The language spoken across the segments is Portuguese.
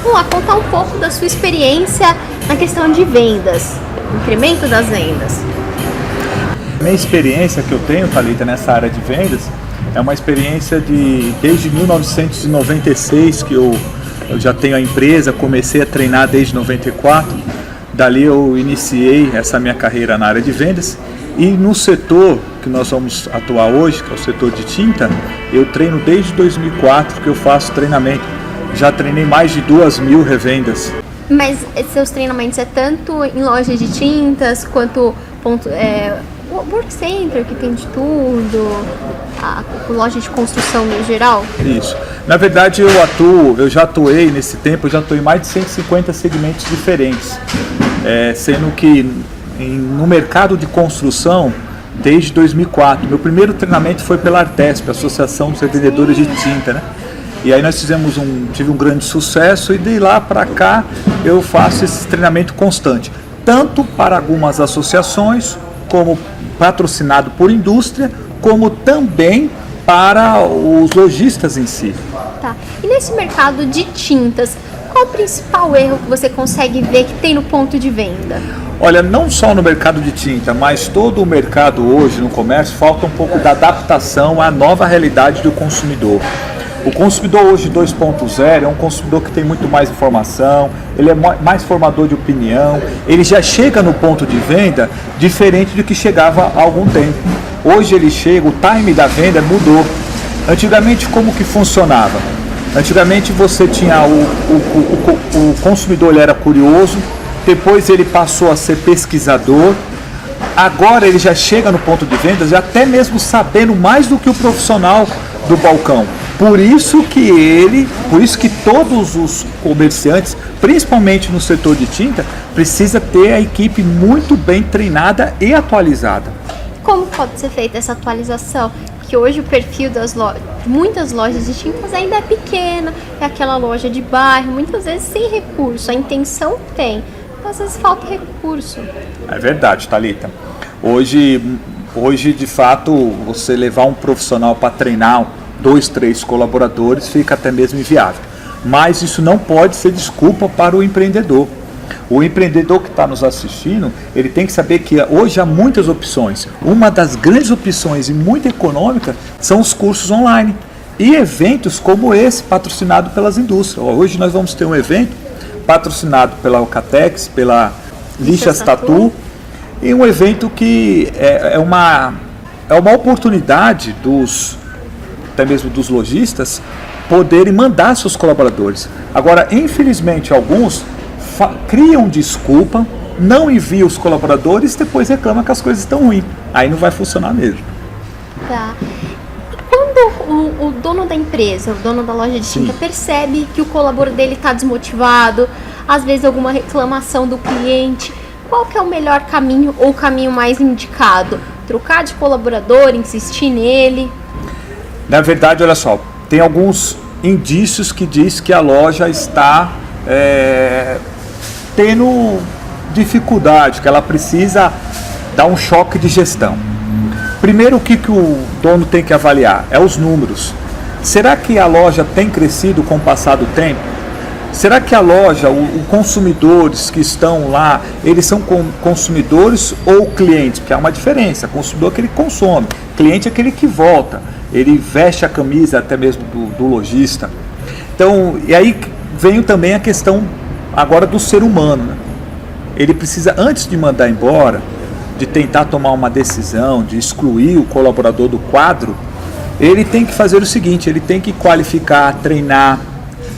Vamos lá, contar um pouco da sua experiência na questão de vendas, incremento das vendas. Minha experiência que eu tenho, Thalita, nessa área de vendas, é uma experiência desde 1996 que eu já tenho a empresa, comecei a treinar desde 94, dali eu iniciei essa minha carreira na área de vendas e no setor que nós vamos atuar hoje, que é o setor de tinta, eu treino desde 2004 que eu faço treinamento, já treinei mais de 2.000 revendas. Mas seus treinamentos é tanto em lojas de tintas quanto o work center, que tem de tudo, a loja de construção no geral? Isso. Na verdade, eu já atuei nesse tempo, eu já atuei em mais de 150 segmentos diferentes. Sendo que no mercado de construção, desde 2004, meu primeiro treinamento foi pela Artesp, Associação dos Revendedores de Tinta, né? E aí nós tive um grande sucesso e de lá para cá eu faço esse treinamento constante, tanto para algumas associações, como patrocinado por indústria, como também para os lojistas em si. Tá. E nesse mercado de tintas, qual o principal erro que você consegue ver que tem no ponto de venda? Olha, não só no mercado de tinta, mas todo o mercado hoje no comércio, falta um pouco da adaptação à nova realidade do consumidor. O consumidor hoje 2.0 é um consumidor que tem muito mais informação, ele é mais formador de opinião, ele já chega no ponto de venda diferente do que chegava há algum tempo. Hoje ele chega, o time da venda mudou. Antigamente como que funcionava? Antigamente você tinha o consumidor, ele era curioso, depois ele passou a ser pesquisador, agora ele já chega no ponto de vendas, até mesmo sabendo mais do que o profissional do balcão. Por isso que todos os comerciantes, principalmente no setor de tinta, precisa ter a equipe muito bem treinada e atualizada. Como pode ser feita essa atualização? Que hoje o perfil das muitas lojas de tintas ainda é pequena, é aquela loja de bairro, muitas vezes sem recurso, a intenção tem, mas às vezes falta recurso. É verdade, Thalita. Hoje de fato, você levar um profissional para treinar 2, 3 colaboradores fica até mesmo inviável. Mas isso não pode ser desculpa para o empreendedor. O empreendedor que está nos assistindo, ele tem que saber que hoje há muitas opções. Uma das grandes opções e muito econômica são os cursos online e eventos como esse, patrocinado pelas indústrias. Hoje nós vamos ter um evento patrocinado pela Alcatex, pela Lixas Tatu, e um evento que é uma oportunidade até mesmo dos lojistas, poderem mandar seus colaboradores. Agora, infelizmente, alguns criam desculpa, não enviam os colaboradores e depois reclamam que as coisas estão ruins. Aí não vai funcionar mesmo. Tá. E quando o dono da empresa, o dono da loja de tinta, percebe que o colaborador dele está desmotivado, às vezes alguma reclamação do cliente, qual que é o melhor caminho ou o caminho mais indicado? Trocar de colaborador, insistir nele? Na verdade, olha só, tem alguns indícios que diz que a loja está tendo dificuldade, que ela precisa dar um choque de gestão. Primeiro, o que o dono tem que avaliar? É os números. Será que a loja tem crescido com o passar do tempo? Será que a loja, os consumidores que estão lá, eles são consumidores ou clientes? Porque há uma diferença. Consumidor é aquele que consome, cliente é aquele que volta. Ele veste a camisa até mesmo do lojista. Então, e aí vem também a questão agora do ser humano, né? Ele precisa, antes de mandar embora, de tentar tomar uma decisão, de excluir o colaborador do quadro, ele tem que fazer o seguinte, ele tem que qualificar, treinar,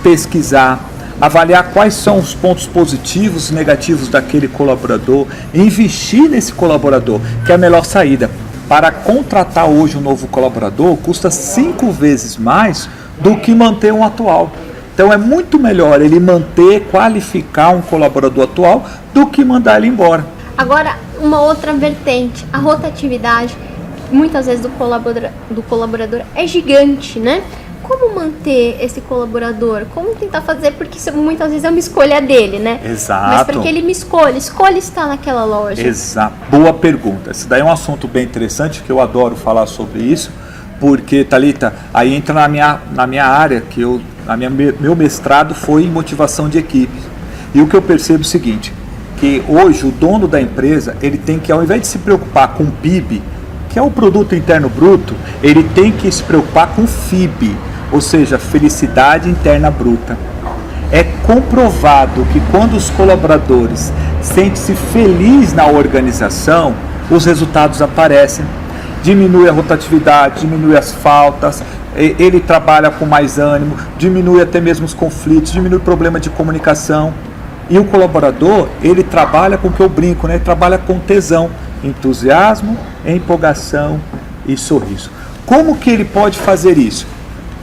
pesquisar, avaliar quais são os pontos positivos e negativos daquele colaborador, investir nesse colaborador, que é a melhor saída. Para contratar hoje um novo colaborador custa 5 vezes mais do que manter um atual. Então é muito melhor ele manter, qualificar um colaborador atual do que mandar ele embora. Agora, uma outra vertente, a rotatividade, muitas vezes do colaborador é gigante, né? Como manter esse colaborador? Como tentar fazer? Porque isso, muitas vezes é uma escolha dele, né? Exato. Mas para que ele me escolha estar naquela loja. Exato. Boa pergunta. Esse daí é um assunto bem interessante, que eu adoro falar sobre isso, porque, Thalita, aí entra na minha área, que eu Meu mestrado foi em motivação de equipe. E o que eu percebo é o seguinte, que hoje o dono da empresa, ele tem que, ao invés de se preocupar com o PIB, que é o Produto Interno Bruto, ele tem que se preocupar com o FIB, ou seja, Felicidade Interna Bruta. É comprovado que quando os colaboradores sentem-se felizes na organização, os resultados aparecem. Diminui a rotatividade, diminui as faltas, ele trabalha com mais ânimo, diminui até mesmo os conflitos, diminui o problema de comunicação. E o colaborador, ele trabalha com o que eu brinco, né? Ele trabalha com tesão, entusiasmo, empolgação e sorriso. Como que ele pode fazer isso?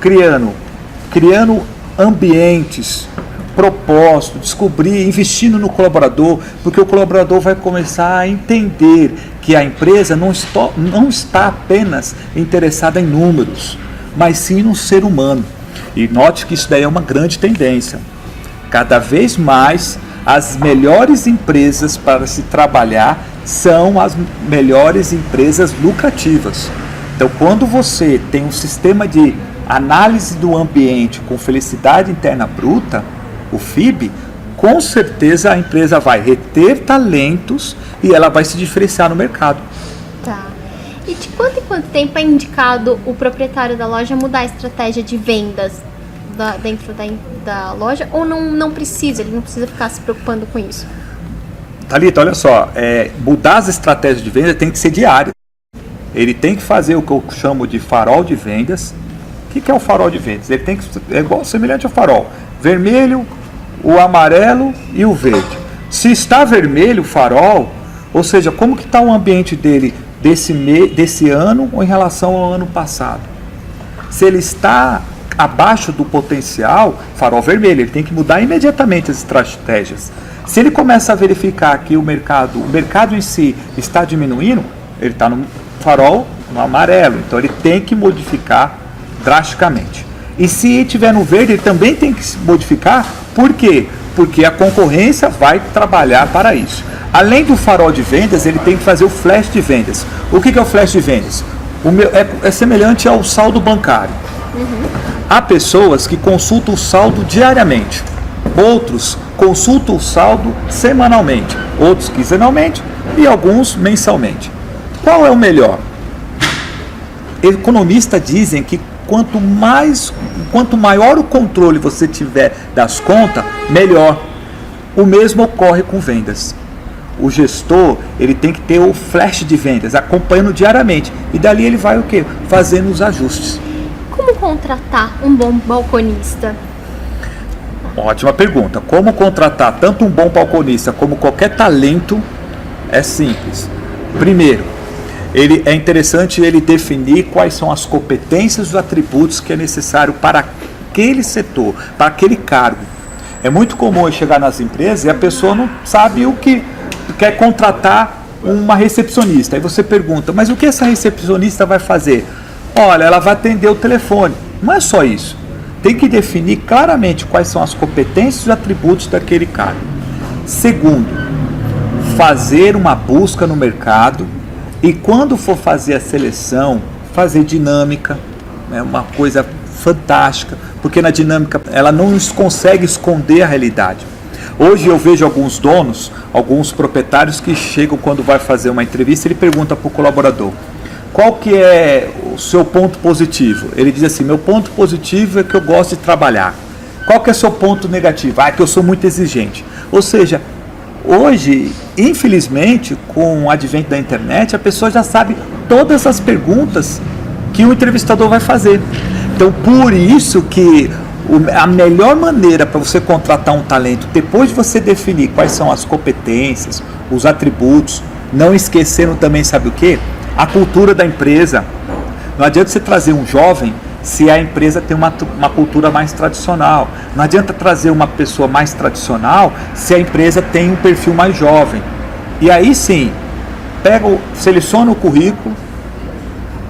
Criando ambientes, propósito, descobrir, investindo no colaborador, porque o colaborador vai começar a entender que a empresa não está apenas interessada em números, mas sim no ser humano. E note que isso daí é uma grande tendência. Cada vez mais, as melhores empresas para se trabalhar são as melhores empresas lucrativas. Então, quando você tem um sistema de análise do ambiente com felicidade interna bruta, o FIB, com certeza a empresa vai reter talentos e ela vai se diferenciar no mercado. Tá. E de quanto em quanto tempo é indicado o proprietário da loja mudar a estratégia de vendas dentro da loja, ou não precisa, ele não precisa ficar se preocupando com isso? Thalita, olha só, mudar as estratégias de venda tem que ser diário. Ele tem que fazer o que eu chamo de farol de vendas. O que é o farol de vendas? Ele tem que é igual, semelhante ao farol, vermelho, o amarelo e o verde. Se está vermelho o farol, ou seja, como que está o ambiente dele desse ano ou em relação ao ano passado? Se ele está abaixo do potencial, farol vermelho, ele tem que mudar imediatamente as estratégias. Se ele começa a verificar que o mercado em si está diminuindo, ele está no farol no amarelo, então ele tem que modificar drasticamente. E se estiver no verde, ele também tem que se modificar. Por quê? Porque a concorrência vai trabalhar para isso. Além do farol de vendas, ele tem que fazer o flash de vendas. O que é o flash de vendas? É semelhante ao saldo bancário. Há pessoas que consultam o saldo diariamente, outros consultam o saldo semanalmente, outros quinzenalmente e alguns mensalmente. Qual é o melhor? Economistas dizem que quanto maior o controle você tiver das contas, melhor. O mesmo ocorre com vendas. O gestor, ele tem que ter o flash de vendas, acompanhando diariamente. E dali ele vai o quê? Fazendo os ajustes. Como contratar um bom balconista? Ótima pergunta. Como contratar tanto um bom balconista como qualquer talento? É simples. Primeiro, é interessante ele definir quais são as competências e os atributos que é necessário para aquele setor, para aquele cargo. É muito comum eu chegar nas empresas e a pessoa não sabe o que quer contratar uma recepcionista. Aí você pergunta, mas o que essa recepcionista vai fazer? Olha, ela vai atender o telefone. Não é só isso. Tem que definir claramente quais são as competências e os atributos daquele cargo. Segundo, fazer uma busca no mercado e quando for fazer a seleção, fazer dinâmica, é uma coisa fantástica, porque na dinâmica ela não consegue esconder a realidade. Hoje eu vejo alguns donos, alguns proprietários que chegam quando vai fazer uma entrevista, ele pergunta para o colaborador, qual que é o seu ponto positivo? Ele diz assim, meu ponto positivo é que eu gosto de trabalhar. Qual que é o seu ponto negativo? É que eu sou muito exigente. Ou seja, hoje, infelizmente, com o advento da internet, a pessoa já sabe todas as perguntas que o entrevistador vai fazer. Então, por isso que a melhor maneira para você contratar um talento, depois de você definir quais são as competências, os atributos, não esquecendo também, sabe o quê? A cultura da empresa. Não adianta você trazer um jovem se a empresa tem uma cultura mais tradicional. Não adianta trazer uma pessoa mais tradicional se a empresa tem um perfil mais jovem. E aí sim, seleciona o currículo,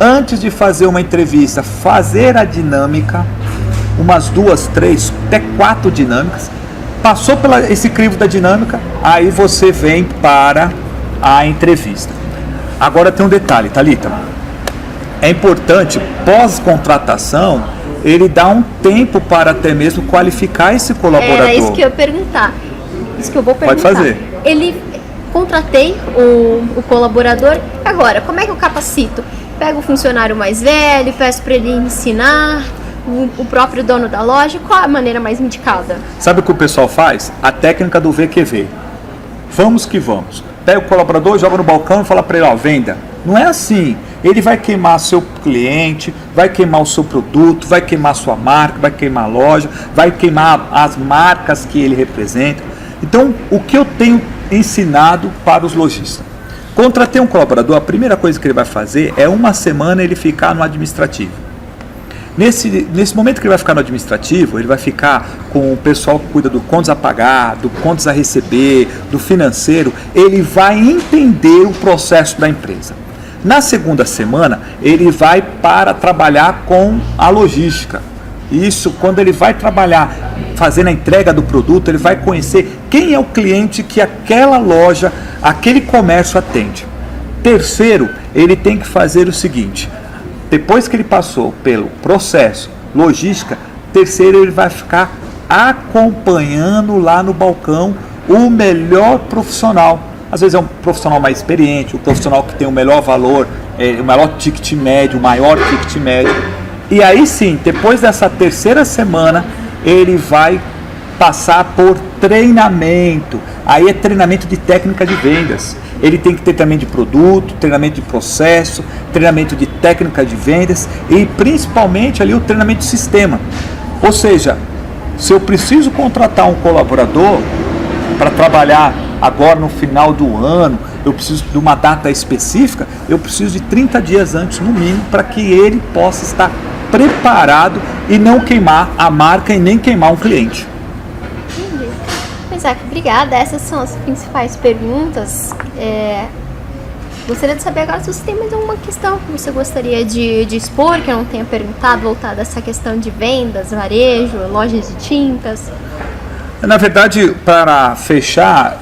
antes de fazer uma entrevista, fazer a dinâmica, umas 2, 3, até 4 dinâmicas. Passou por esse crivo da dinâmica, aí você vem para a entrevista. Agora tem um detalhe, Thalita. é importante, pós-contratação, ele dá um tempo para até mesmo qualificar esse colaborador. Era isso que eu ia perguntar. Isso que eu vou perguntar. Pode fazer. Contratei o colaborador, agora, como é que eu capacito? Pego o funcionário mais velho, peço para ele ensinar, o próprio dono da loja, qual a maneira mais indicada? Sabe o que o pessoal faz? A técnica do VQV. Vamos que vamos. Pega o colaborador, joga no balcão e fala para ele, ó, venda. Não é assim. Ele vai queimar seu cliente, vai queimar o seu produto, vai queimar sua marca, vai queimar a loja, vai queimar as marcas que ele representa. Então, o que eu tenho ensinado para os lojistas? Contratei um colaborador, a primeira coisa que ele vai fazer é uma semana ele ficar no administrativo. Nesse momento que ele vai ficar no administrativo, ele vai ficar com o pessoal que cuida do contas a pagar, do contas a receber, do financeiro, ele vai entender o processo da empresa. Na segunda semana, ele vai para trabalhar com a logística. Isso, quando ele vai trabalhar fazendo a entrega do produto, ele vai conhecer quem é o cliente que aquela loja, aquele comércio atende. Terceiro, ele tem que fazer o seguinte: depois que ele passou pelo processo, logística, terceiro, ele vai ficar acompanhando lá no balcão o melhor profissional. Às vezes é um profissional mais experiente, um profissional que tem o melhor valor, o maior ticket médio, o maior ticket médio. E aí sim, depois dessa terceira semana, ele vai passar por treinamento. Aí é treinamento de técnica de vendas. Ele tem que ter treinamento de produto, treinamento de processo, treinamento de técnica de vendas e principalmente ali o treinamento de sistema. Ou seja, se eu preciso contratar um colaborador para trabalhar agora no final do ano, eu preciso de uma data específica, eu preciso de 30 dias antes no mínimo para que ele possa estar preparado e não queimar a marca e nem queimar um cliente. Entendi. Isaac, obrigada. Essas são as principais perguntas. Gostaria de saber agora se você tem mais alguma questão que você gostaria de expor, que eu não tenha perguntado, voltada a essa questão de vendas, varejo, lojas de tintas. Na verdade, para fechar,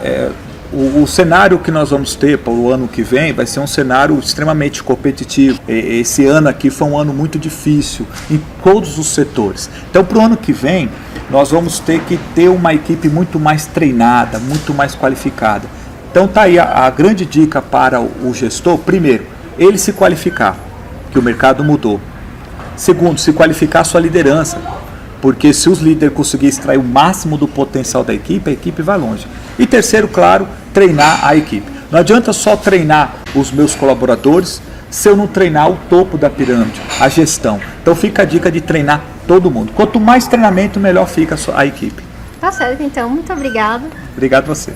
o cenário que nós vamos ter para o ano que vem vai ser um cenário extremamente competitivo. Esse ano aqui foi um ano muito difícil em todos os setores. Então, para o ano que vem, nós vamos ter que ter uma equipe muito mais treinada, muito mais qualificada. Então, tá aí a grande dica para o gestor. Primeiro, ele se qualificar, que o mercado mudou. Segundo, se qualificar a sua liderança. Porque se os líderes conseguirem extrair o máximo do potencial da equipe, a equipe vai longe. E terceiro, claro, treinar a equipe. Não adianta só treinar os meus colaboradores se eu não treinar o topo da pirâmide, a gestão. Então fica a dica de treinar todo mundo. Quanto mais treinamento, melhor fica a equipe. Tá certo, então. Muito obrigada. Obrigado a você.